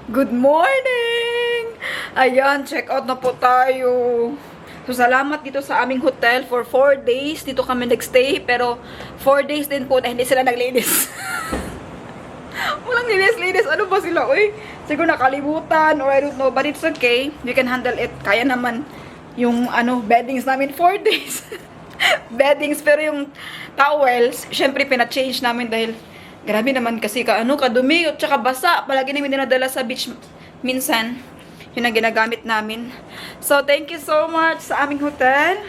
Good morning! Ayan, check out na po tayo. So, salamat dito sa aming hotel for 4 days. Dito kami nagstay, pero 4 days din po na hindi sila naglinis. Walang linis-linis. Ano ba sila? Uy, siguro nakalimutan or I don't know. But it's okay. We can handle it. Kaya naman yung beddings namin 4 days. Beddings, pero yung towels, syempre pina-change namin dahil grabe naman kasi kadumi at saka basa. Palagi namin dinadala sa beach minsan. Yun ang ginagamit namin. So, thank you so much sa aming hotel.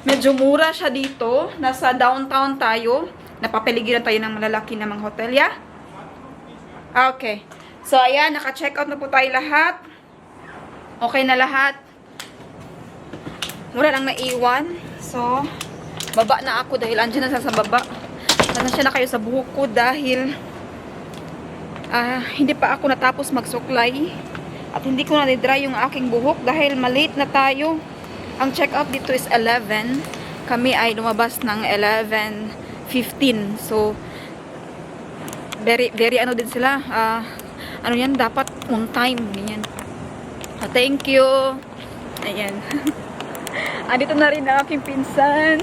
Medyo mura siya dito. Nasa downtown tayo. Napapaligiran tayo ng malalaki namang hotel, yeah? Okay. So, ayan. Naka-check out na po tayo lahat. Okay na lahat. Mura lang naiwan. So, baba na ako dahil andyan na sa baba. Nasya na kayo sa buhok ko dahil hindi pa ako natapos magsuklay. At hindi ko na-dry yung aking buhok dahil malate na tayo. Ang check-out dito is 11. Kami ay lumabas ng 11:15. So, very din sila. Yan, dapat on time. Ganyan. Thank you. Ayan. Andito na rin ang aking pinsan.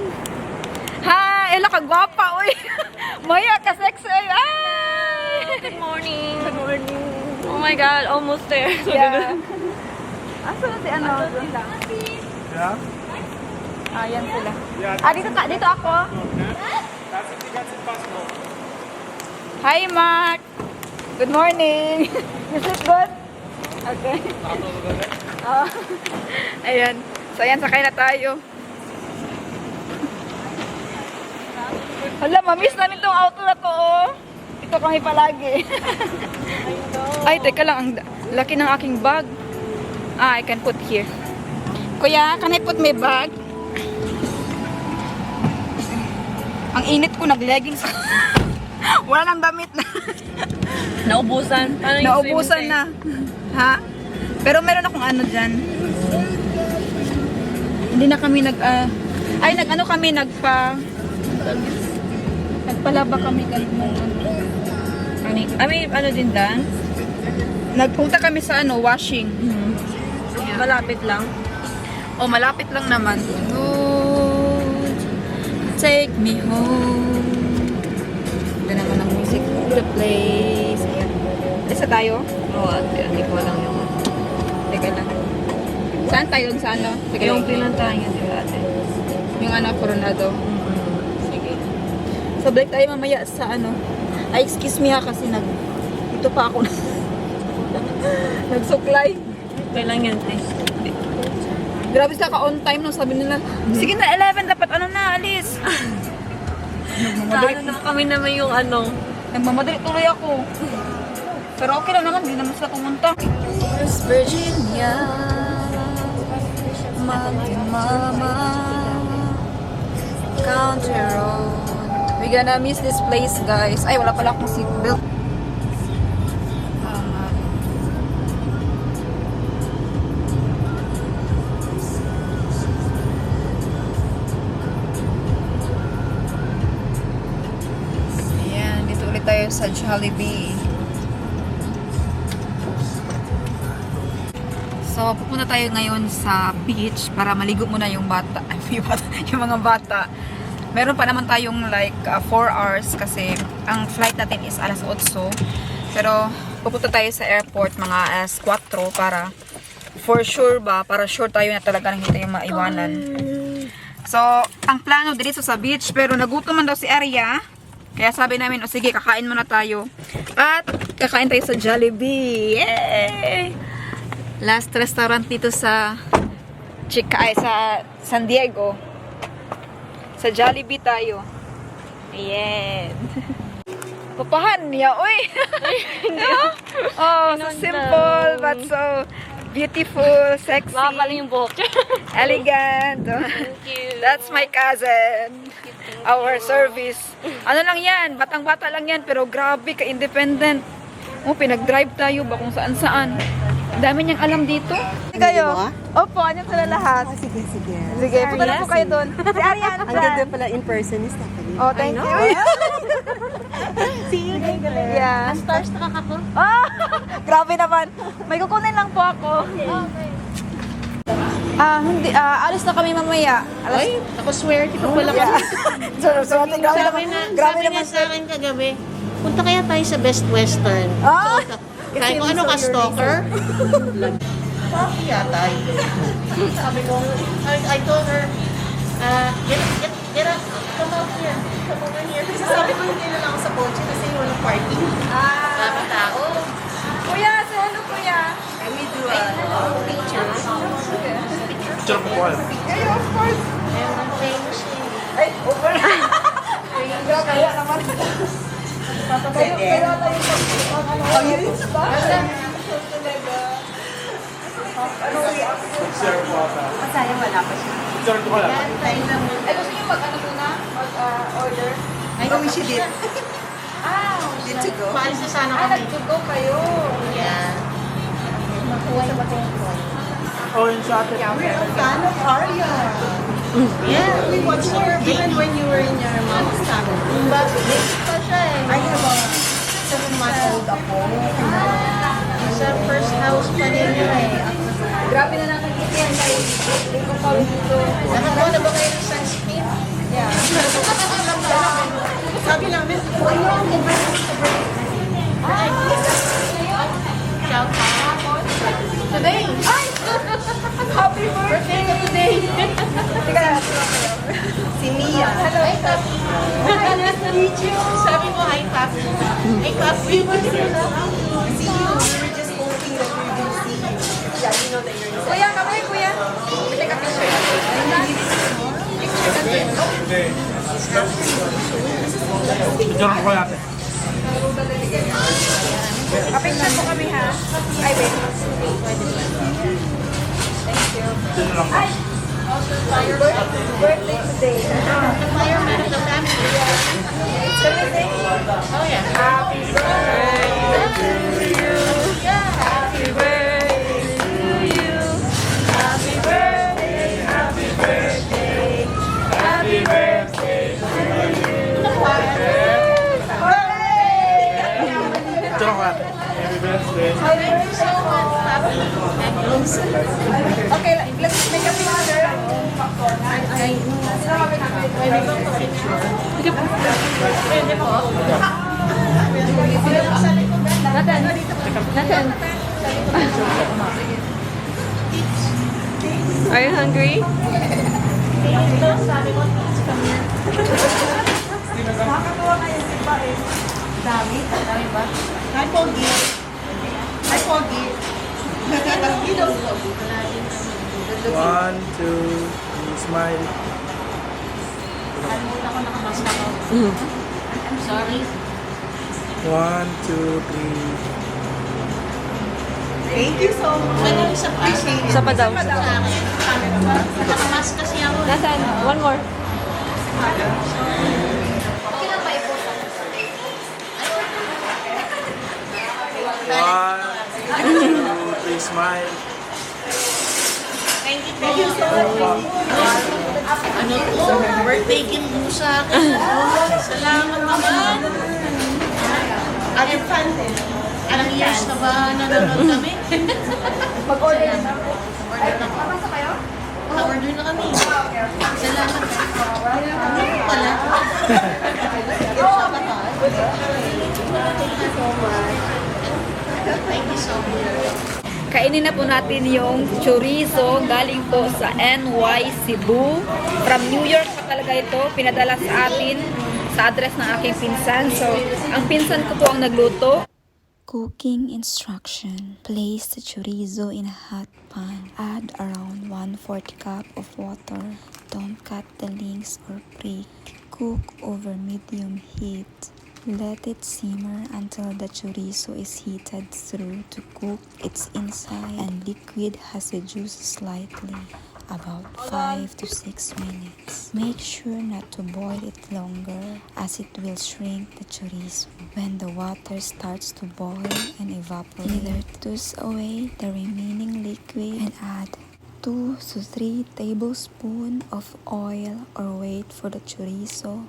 Hi! Ela ka gwapa, uy! Maya ka sexy! Ay! Good morning. Good morning. Oh my God, almost there. So Yeah. Asa na si Yeah? Ayan sila. Yeah. Dito ako. That's if that's impossible. Hi, Mark! Good morning! You sleep good? Okay. Ayan. So, ayan, sakay na tayo. Hala, mamiss namin tong auto na to, oh. Ito kami palagi. Ay, teka lang. Ang laki ng aking bag. I can put here. Kuya, can I put my bag? Ang init ko, nag-leggings. Wala nang damit na. Naubusan. Paano yung Naubusan swimming na. Ha? Pero meron akong dyan. Hindi na kami nagpalaba kami kahit mo. May ano din dan? Nagpunta kami sa washing. Malapit lang. Malapit lang naman. Lord, take me home. Ito naman ang music. The place. Ayan. Isa tayo? Oo, hindi ko lang yung... Teka lang. Saan tayo? Sa ano? Teka Yung lang. pinuntahan niya di ba ate? Yung Coronado. Sige. So, balik tayo mamaya sa Ay, excuse me ha, kasi ito pa ako nagsuklay. Kailan yan ate? Grabe sila ka-on time no, sabi nila. Sige na, 11, dapat alis. Ano naman kami naman yung Nagmamadali tuloy ako. Pero okay lang naman, hindi naman sila pumunta. West Virginia, Mountain Mama, Country Road. We gonna miss this place, guys. Ay, wala pala akong seatbelt. Ayan, dito ulit tayo sa Jollibee. So, pupunta tayo ngayon sa beach para maligo muna yung bata. Yung mga bata. Meron pa naman tayong like 4 hours kasi ang flight natin is alas 8. Pero pupunta tayo sa airport mga alas 4 para para sure tayo na talaga hindi tayo maiwanan. So, ang plano dito sa beach, pero nagutom man daw si Arya. Kaya sabi namin, sige, kakain muna tayo. At kakain tayo sa Jollibee. Yay! Last restaurant dito sa sa San Diego. Sa Jollibee tayo. Ayan. Papahan niya, uy! Oh, so simple but so beautiful, sexy, Baka pala yung buhok. elegant. Thank you. That's my cousin. Our service. Ano lang yan, batang-bata lang yan, pero grabe ka-independent. Pinag-drive tayo ba kung saan-saan. Dami niyang alam dito. Kayo? Opo, andyan sila lahat. Sige, sige. Sige, punta na po kayo doon. Si Ariana. Ang ganda pala in person is Stephanie. Oh, thank you. See you Yes. Starstruck ako. Ah! Grabe naman. May kukunin lang po ako. Hindi, alis na kami mamaya. Ay, ako swear, di pa pala Yeah. So, grabe Sabi naman. na, Grabe sabi naman. niya sa akin kagabi, punta kaya tayo sa Best Western. Ah! Kaya ko, ano ka, stalker? Coffee yata. Sabi ko, I told her, get up, come out here. Come over here. Kasi sabi ko, hindi na lang ako sa kotse kasi walang parking. Sabi tao. Kuya, say hello, kuya. Can we do a picture? Picture ko po. Yeah, of course. And famous Ay, over. Grabe, kaya naman. Kaya tayo oh, yun ba? Picture ko ata. Masayang wala pa siya. Picture ko lang. Ay, gusto niyo mag-ano muna? Mag-order? Ay, kami si Dit. Did to go? Paalis na sana kami. nag-to-go kayo. Yeah. Makuha sa batong ko. Oh, yung sa atin. We're a fan of Arya. Yeah. We watched her even when you were in your mom's family. But, late pa siya eh. I have a 7-month-old apo. Sa first house pa ninyo eh. Grabe na nakikita yan guys. Hindi ko pa dito. Nakakuha na ba kayo ng sunscreen? Yeah. Sabi namin, Shout out. Today? Ay! Happy birthday today! Teka na. si Mia. Hello. Hi, nice to meet you. Sabi mo, hi, Papi. Hi, Papi. See you. We were just hoping that we will see you. Yeah, you know that you're in Kuya, kamay kuya. Take a picture. Picture ko natin. Kapicture po kami ha. Ay, wait. Dito lang. Ay! Birthday today. Fireman of the family. Can we sing? Oh, yeah. Happy birthday to you. Happy birthday to you. Happy birthday, happy birthday. Happy birthday to you. Picture ko natin. Happy birthday. Thank you so much, Papi. Okay, let's make a picture. Pwede ba po picture? Pwede po. Nathan. Are you hungry? Sabi ko, come here. Makakatuwa nga yung iba eh. Dami ba? Hi, Pogi. Hi, Pogi. You know Pogi. 1, 2, 3, smile. Nakalimutan ko nakamask ako. I'm sorry. 1, 2, 3. Thank you so much. Pwede rin sa Appreciate it. Sa akin. Nakamask kasi ako. Nasaan? One more. One, two, three, smile. Thank you so much. Ano to? Birthday gift mo sa akin. Salamat naman. I'm fan din. Alang years na ba nanonood kami? Mag-order na. Order na ko. Papasok kayo? Na-order na kami. Salamat. Pala. Thank you so much. Kainin na po natin yung chorizo galing po sa NY Cebu. From New York pa talaga ito. Pinadala sa atin sa address ng aking pinsan. So, ang pinsan ko po ang nagluto. Cooking instruction. Place the chorizo in a hot pan. Add around 1/4 cup of water. Don't cut the links or break. Cook over medium heat. Let it simmer until the chorizo is heated through to cook its inside and liquid has reduced slightly, about 5 to 6 minutes. Make sure not to boil it longer as it will shrink the chorizo. When the water starts to boil and evaporate, either toss away the remaining liquid and add 2 to 3 tablespoons of oil or wait for the chorizo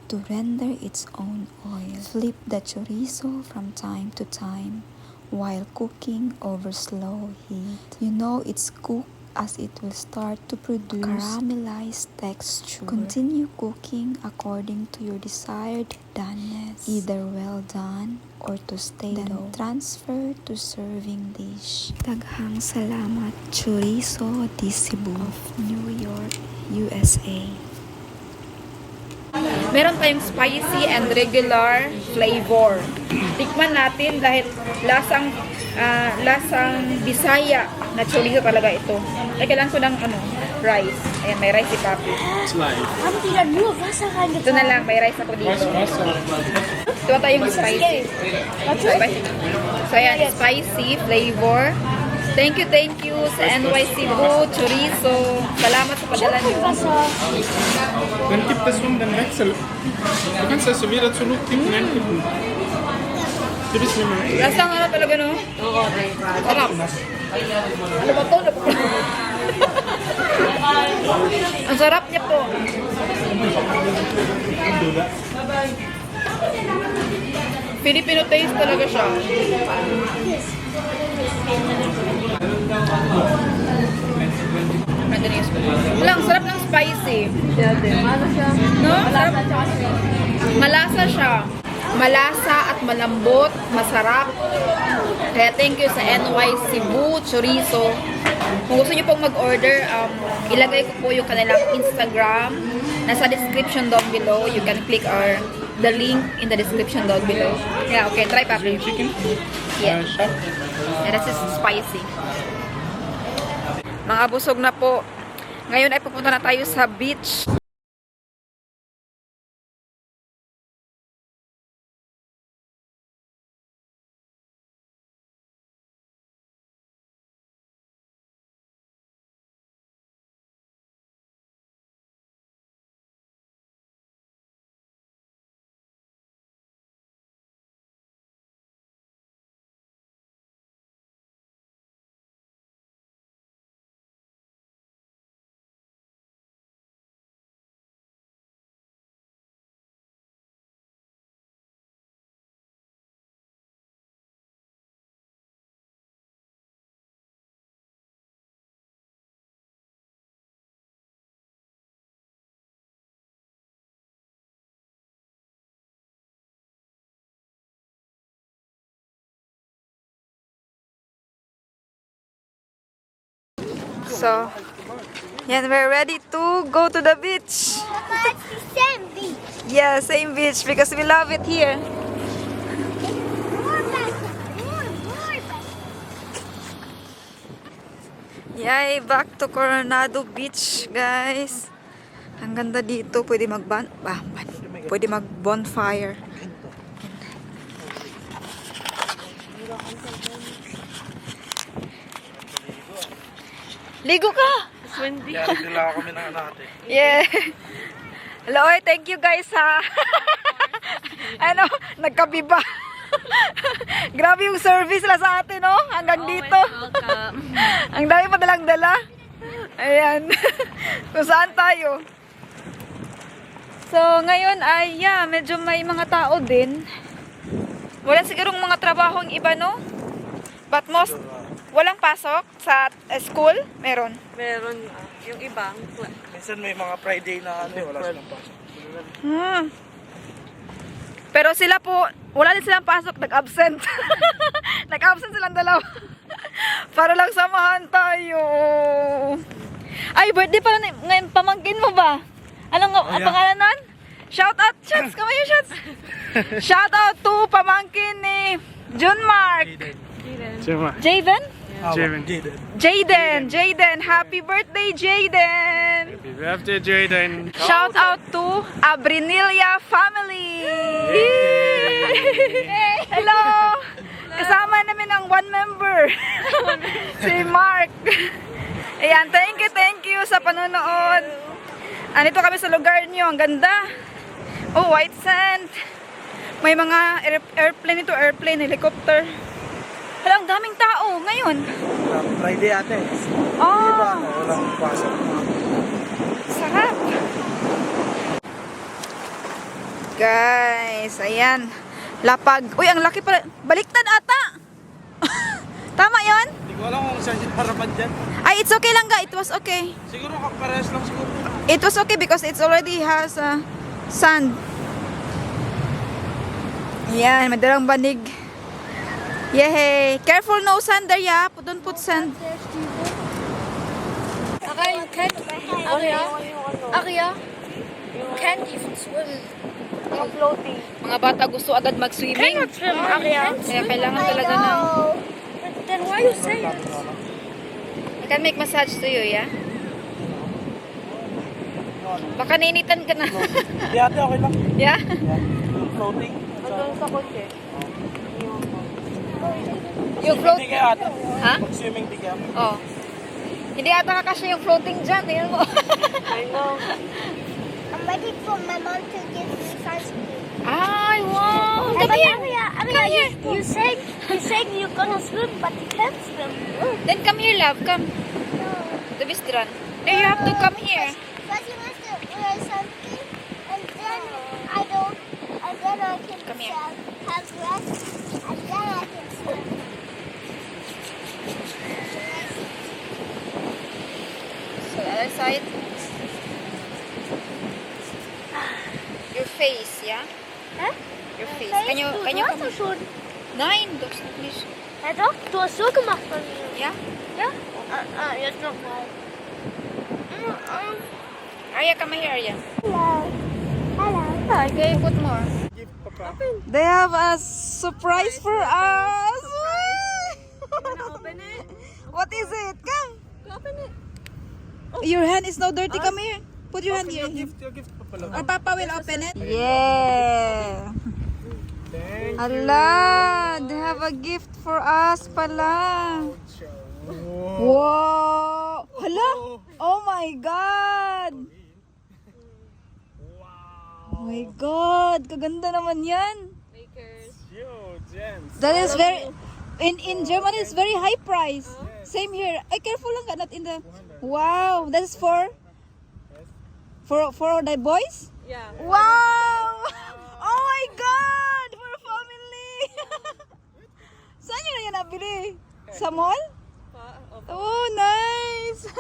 to render its own oil. Flip the chorizo from time to time while cooking over slow heat. You know it's cooked as it will start to produce caramelized texture. Continue cooking according to your desired doneness, either well done or to stay low. Transfer to serving dish. Daghang salamat, Chorizo di Cebu of New York, USA. Meron tayong spicy and regular flavor. Tikman natin dahil lasang Bisaya na chorizo talaga ito. Ay, kailangan ko ng rice. Ayan, may rice si Papi. It's live. Ito na lang, may rice ako dito. Ito tayong spicy. So, ayan, spicy flavor. Thank you sa NY Cebu Chorizo. Salamat sa padala niyo. Dann gibt es den Wechsel. Du kannst das so wieder zurückkippen, einkippen. Du bist nicht mehr. Lasang talaga, no? Oo, sarap. Ano ba to? Ang sarap niya po. Filipino taste talaga siya. Wala, ang sarap ng spicy. No? Sarap. Malasa siya. Malasa at malambot, masarap. Kaya thank you sa NY Cebu Chorizo. Kung gusto niyo pong mag-order, ilagay ko po yung kanilang Instagram. Nasa description down below. You can click the link in the description down below. Yeah, okay. Try Papi. Chicken? Yeah. Yeah, this is spicy. Mga busog na po. Ngayon ay pupunta na tayo sa beach. So, yan, we're ready to go to the beach. Mama, it's the same beach. Yeah, same beach because we love it here. More better. More better. Yay, back to Coronado Beach, guys. Ang ganda dito. Pwede pwede mag-bonfire. Ligo ka! Kaya nagdala kami ng natin. Yeah. Hello, thank you guys ha. Nagkabiba. Grabe yung service la sa atin, no? Hanggang dito. Ang dami pa dalang dala. Ayan. Kung saan tayo. So, ngayon ay, medyo may mga tao din. Wala sigurong mga trabahong iba, no? But walang pasok sa school? Meron? Meron yung ibang. Minsan may mga Friday na wala silang pasok. Pero sila po, wala din silang pasok, nag-absent. Nag-absent silang dalawa. Para lang samahan tayo. Ay, birthday pala ngayon, pamangkin mo ba? Anong ang pangalan nun? Shout out, shots, kamayo shots. Shout out to pamangkin ni Junmark. Jaden? Jaden, happy birthday, Jaden! Happy birthday, Jaden! Shout out to Abrinilia family! Yay! Hello! Kasama namin ang one member, si Mark. Ayan, thank you sa panonood. Andito kami sa lugar niyo, ang ganda. Oh, white sand. May mga airplane, helicopter. Hala, ang daming tao ngayon. Friday ate. Oh, Walang pasok. sarap. Guys, ayan. Lapag. Uy, ang laki pala. Baliktad ata. Tama yon? Hindi ko alam kung saan yung harapan dyan. Ay, it's okay lang ga. It was okay. Siguro kaparehas lang siguro. It was okay because it's already has sand. Ayan, madalang banig. Yay! Careful, no sand there, yeah. Don't put sand. Aria, can't even swim. Mga bata gusto agad mag-swimming. Swim, Aria. Kaya kailangan talaga ng... Then why you say it? I can make massage to you, yeah? Baka nainitan ka na. Hindi ate, okay lang. Yeah? Floating. Yung float... Hindi kayo ate. Ha? Swimming di kayo. Oh. Hindi ata kakasya yung floating dyan. Tingnan mo. I'm waiting for my mom to give me sunscreen. Ay, wow! Come Come here! here. You said you're gonna swim, but you can't swim. Then come here, love. Come. No. To Bistran. No, you have to come here. But you must wear something, and then I don't, and then I can Come here. have rest, and then I can swim. So, other side. Your face, yeah? Huh? Your face. Can you come? schon. Nein, das noch nicht. Ja doch, du hast so gemacht bei mir. Yeah? Ja? Jetzt nochmal. Arya, come here, Arya. Hello. Hello. Okay, put more. Gift pa pa. They have a surprise for us. Open it. What is it? Come. Open it. Your hand is no dirty. Come here. Put your hand here. Yung gift pa pala. Or Papa will open it. Yeah. Thank Hala, they have a gift for us pala. you. Wow. Hala. Oh my God. Oh my God. Kaganda naman yan. Yo, gems. That is very... In Germany, it's very high price. Same here. Ay, careful lang ka. Not in the... Wow. That is for the boys? Yeah. Wow! Oh my God! For family! Saan nyo na yan nabili? Sa mall? Oh, nice!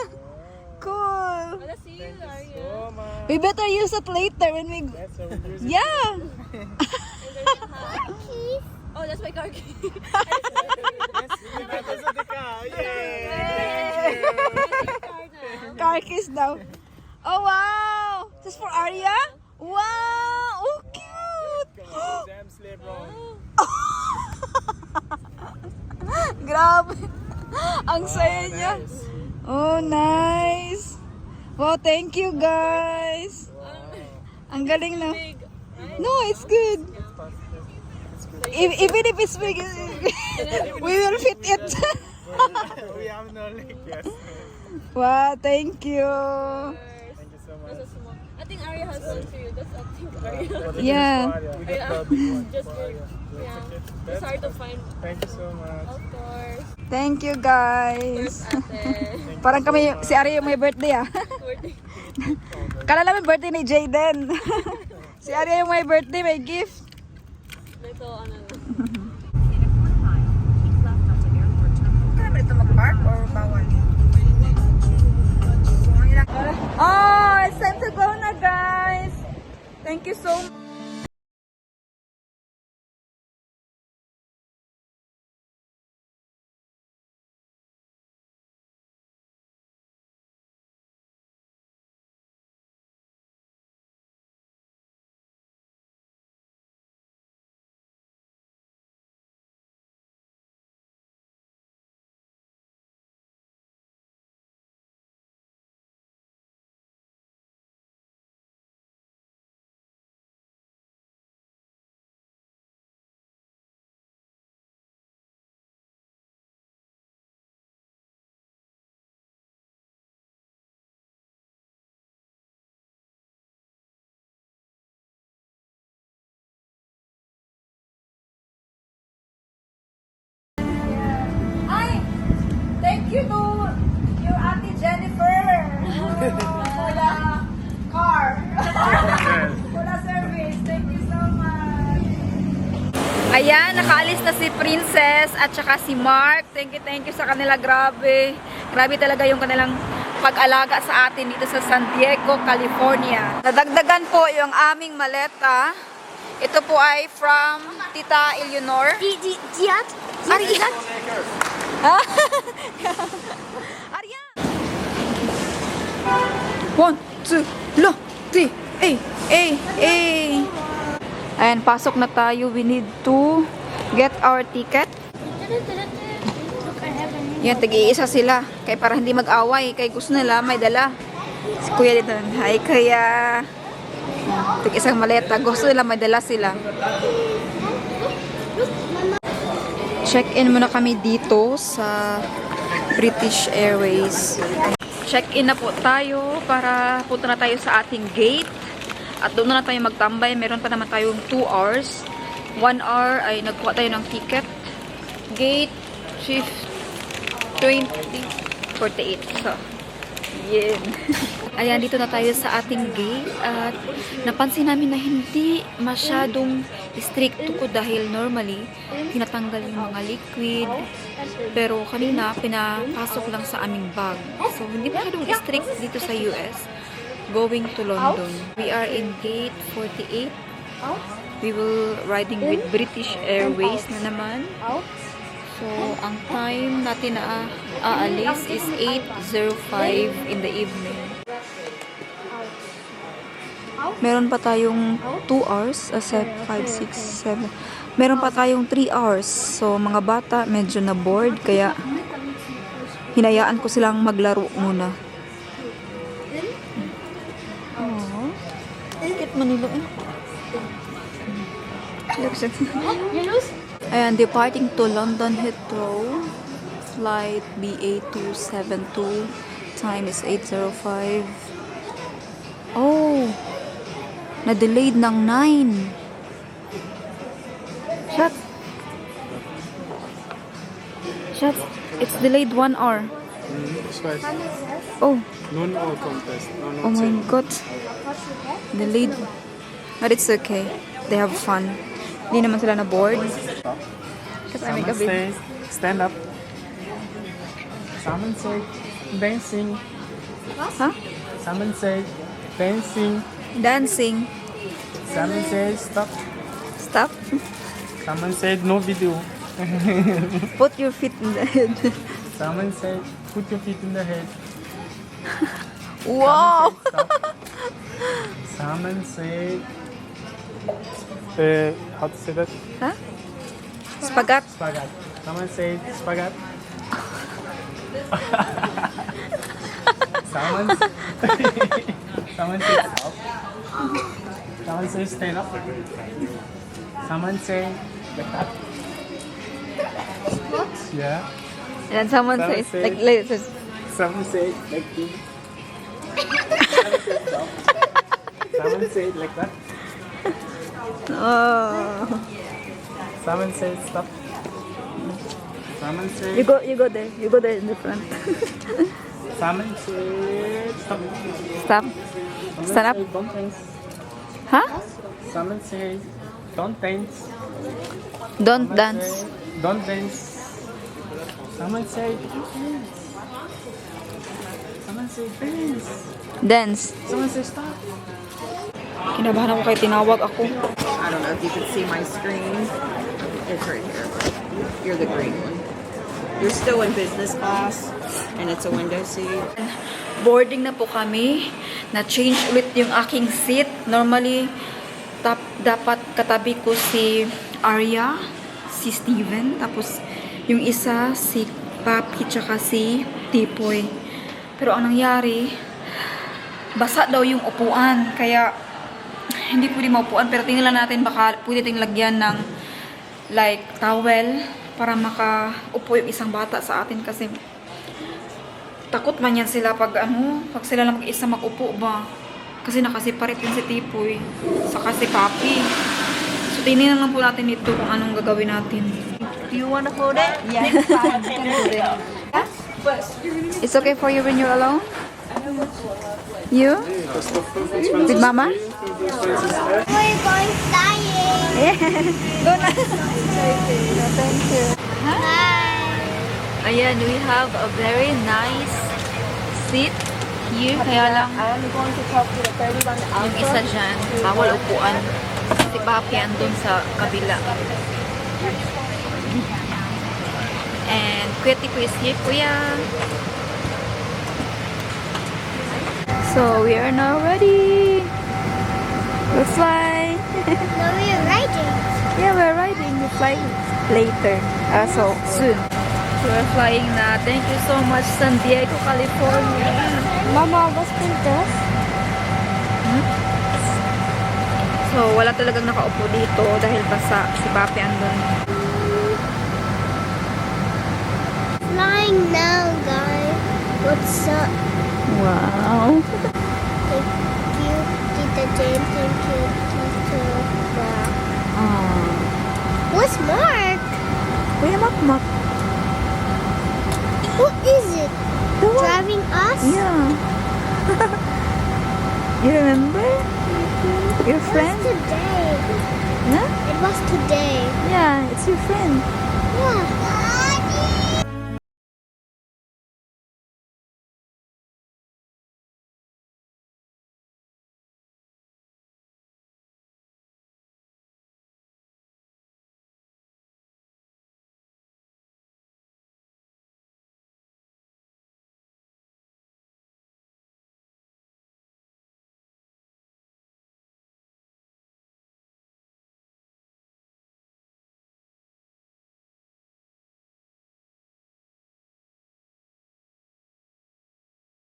Cool! Let's see you, Arya. So much. We better use it later when we... That's our music. Yeah! Oh, that's my car key. Car kiss daw. Oh, wow! This is for Arya? Wow! Oh, cute! Gems Lebron. Grabe! Ang saya niya. Oh, nice! Wow, thank you guys! Ang galing na. No, it's good. Even if it's big, we will fit it. We have no link, yes. Wow, thank you. Thank you so much. I think Arya has one too. That's I think Arya. Yeah. We got the big one. Just for Arya. yeah. It's hard to find. Thank you so much. Of course. Thank you guys. Ate. Parang kami, si Ari yung may birthday ah. Birthday. Kala namin birthday ni Jayden. Si Ari yung may birthday, may gift. Ito, ano na. Kaya ba ito mag-park or bawal? Oh, it's time to go na guys. Thank you so much. Ayan, nakaalis na si Princess at saka si Mark. Thank you sa kanila. Grabe. Grabe talaga yung kanilang pag-alaga sa atin dito sa San Diego, California. Nadagdagan po yung aming maleta. Ito po ay from Tita Eleanor. Diat? Arya! Arya! 1, 2, lo! 3, Ayan, pasok na tayo. We need to get our ticket. Yan, tag-iisa sila. Kaya para hindi mag-away. Kaya gusto nila, may dala. Si Kuya dito. Hi, Kuya. Tag-isang maleta. Gusto nila, may dala sila. Check-in muna kami dito sa British Airways. Check-in na po tayo para punta na tayo sa ating gate. At doon na tayo magtambay. Meron pa naman tayong 2 hours. 1 hour ay nagkuha tayo ng ticket. Gate shift 2048. So, yun. Ayan, dito na tayo sa ating gate. At napansin namin na hindi masyadong stricto ko dahil normally tinatanggal yung mga liquid. Pero kanina, pinapasok lang sa aming bag. So, hindi masyadong strict dito sa US. Going to London. We are in gate 48. We will riding with British Airways na naman. So, ang time natin na aalis is 8:05 in the evening. Meron pa tayong 2 hours, 5, 6, 7. Meron pa tayong 3 hours. So, mga bata medyo na bored kaya hinayaan ko silang maglaro muna. Manilo eh. Ayan, departing to London Heathrow. Flight BA272. Time is 8:05. Oh! Na-delayed ng 9. Shut. It's delayed 1 hour. Oh. Non-all contest. Oh my God. Delayed. But it's okay. They have fun. Hindi naman sila na bored. Kasi I make a video. Stand up. Someone say dancing. Huh? Someone say dancing. Dancing. Someone say stop. Stop. Someone said no video. Put your feet in the head. Someone said put your feet in the head. Wow! Someone said how to say that? Huh? Spagat. Spagat. Someone said spagat. Someone someone said stop. Someone said stand up. Someone say like that. Yeah. And then someone Someone says, say- like this. Someone say like this. Someone say like that. Oh. Someone say stop. Someone say You go there. You go there in the front. someone say stop. Stop. Someone Stand up. say don't dance. Huh? Someone say don't dance. Don't Someone dance. say, don't dance. Someone say dance. Someone say dance. Dance. Someone say stop. Kinabahan ako kay tinawag ako. I don't know if you can see my screen. It's right here. You're the green one. You're still in business class, and it's a window seat. Boarding na po kami. Na-change ulit yung aking seat. Normally, dapat katabi ko si Arya, si Steven, tapos yung isa si Papi, tsaka si Tipoy. Pero ang nangyari, basa daw yung upuan. Kaya, hindi pwede maupuan. Pero tingnan lang natin, baka pwede tayong lagyan ng like towel para makaupo yung isang bata sa atin kasi takot man yan sila pag pag sila lang mag-isa mag-upo ba. Kasi nakasiparit din si Tipoy saka si Papi. So tingnan lang po natin ito kung anong gagawin natin. Do you want to hold it? Yes, fine. It's okay for you when you're alone? You? With Mama? We're going flying. Go na. Thank you. Bye. Ayan, we have a very nice seat here. Kaya lang, I'm going to talk to the 31 yung isa dyan, bawal upuan. Si Papi andun sa kabila. And Kuya is here, Kuya. So, we are now ready. We're flying. No, we're riding. Yeah, we're riding. We're flying later. So, soon. So, we're flying na. Thank you so much, San Diego, California. Mama, was Princess? So, wala talagang nakaupo dito dahil basa si Papi andun. Flying now, guys. What's up? Wow. Thank you, Tita Jane. Thank you, Tita Rock. What's Mark? Kuya Makmak. Who is it? The one. Driving us? Yeah. You remember? Your friend? It was today. Huh? It was today. Yeah, it's your friend. Yeah.